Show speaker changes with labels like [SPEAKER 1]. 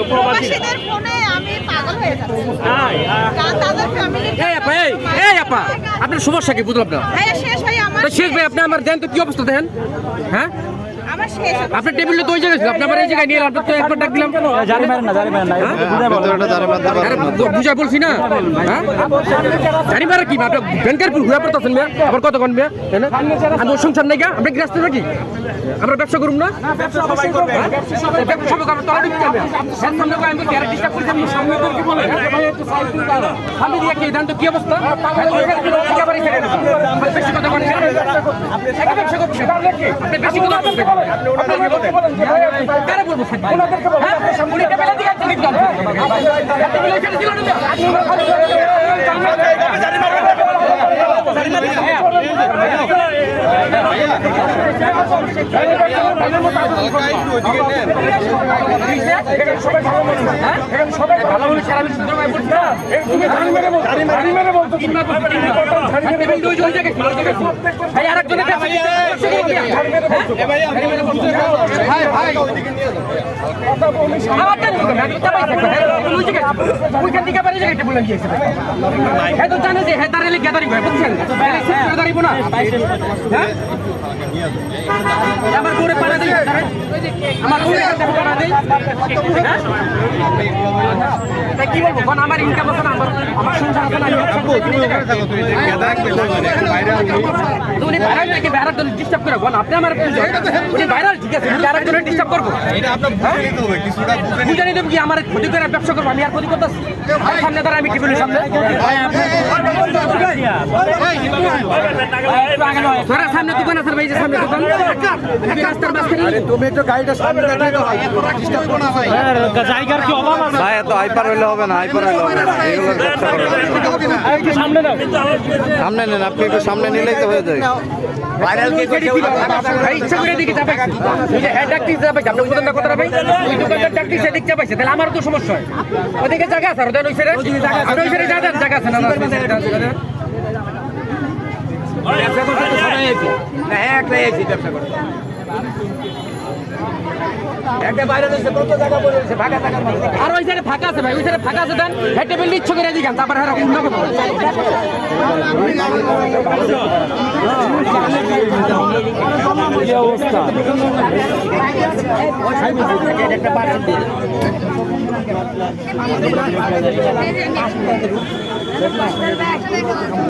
[SPEAKER 1] প্রবাসীদের ফোনে আমি পাগল হয়ে যাচ্ছি। তাদের ফ্যামিলি
[SPEAKER 2] আপনার সমস্যা কি বুঝলাম না?
[SPEAKER 1] শেষ ভাই আমার
[SPEAKER 2] শেষ ভাই আপনি আমার দেন তো কি অবস্থা দেখেন। হ্যাঁ
[SPEAKER 1] আমার শেষ
[SPEAKER 2] আপনার টেবিলে তো ওই জায়গায় ছিল, আপনি আমার এই জায়গায় নিয়ে এলেন, আপনার তো একবার ডাক দিলাম।
[SPEAKER 3] জারি মারেন না
[SPEAKER 2] বুঝাই বলছি না, হ্যাঁ জানি মারা কি আপনার ব্যাংকের ঘুরে পড়তেছেন মেয়ে, আবার কতক্ষণ মেয়ে আমি ওর সংসার নাই গা, আমরা কি রাস্তা থাকি, আমরা ব্যবসা করুন না, ব্যবসা সবাই করবে, সামনে দিয়ে কি দেন তো কি অবস্থা, বেশি কথা বলেন, ব্যবসা করছেন আপনি বেশি কথা বলছেন, কারে বলবো জানে যে হেদারেলি গ্যাদারিং হয় বুঝছেন, দাঁড়িব না আমার করে পাড়া দিই, আমার করে পাড়া দিই, কি বলবো কারণ আমার ইনকাম আছে না, আমার সংসার আছে না, উনি ভাইরাল নাকি ভাইরাল ডিস্টার্ব করে বল আপনি আমার উনি ভাইরাল ঠিক আছে, আরেকজনের ডিস্টার্ব করবো বুঝে নিতে কি আমার ক্ষতি করে ব্যবসা করবো, আমি আর ক্ষতি করতেছি সামনে দ্বারা আমি টিভির সামনে সামনে দোকান আছে ভাই, সামনে দোকান রাস্তার মাঝখানে
[SPEAKER 3] তুমি একটু গাড়িটা সামনে রাখলে হয়, জায়গার কি অভাব আছে ভাই, এত হাইপার হইলে হবে না, হাইপার হইলে হবে না, এগুলো ব্যবসা করা একটু সামনে নাও, সামনে নেন, আপনি একটু সামনে নিলেই তো হয়ে যায়। ভাইরাল কি
[SPEAKER 2] ভাই ইচ্ছা করে দিকে যাবে ওই যে হেড ডাক্তার যাবে আপনি বুঝেন না কথাটা ভাই, ওই দোকানদার ডাক্তার সেদিক চাপাইছে, তাহলে আমার তো সমস্যা হয়, ওদিকে জায়গা আছে আর ওদের ওই সাইডে আর ওই সাইডে জায়গা আছে না ব্যবসা করতে তো সবাই আছে না, একটাই আছে ব্যবসা করতে, একটা বাইরে রয়েছে কত জায়গা পড়ে রয়েছে ফাঁকা জায়গা, আর ওই সাইডে ফাঁকা আছে ভাই, ওই সাইডে ফাঁকা আছে দেন হেড টেবিল ইচ্ছা করে দিগান, তারপর আর অন্য কথা কি অবস্থা একটা পার্সেল দিয়ে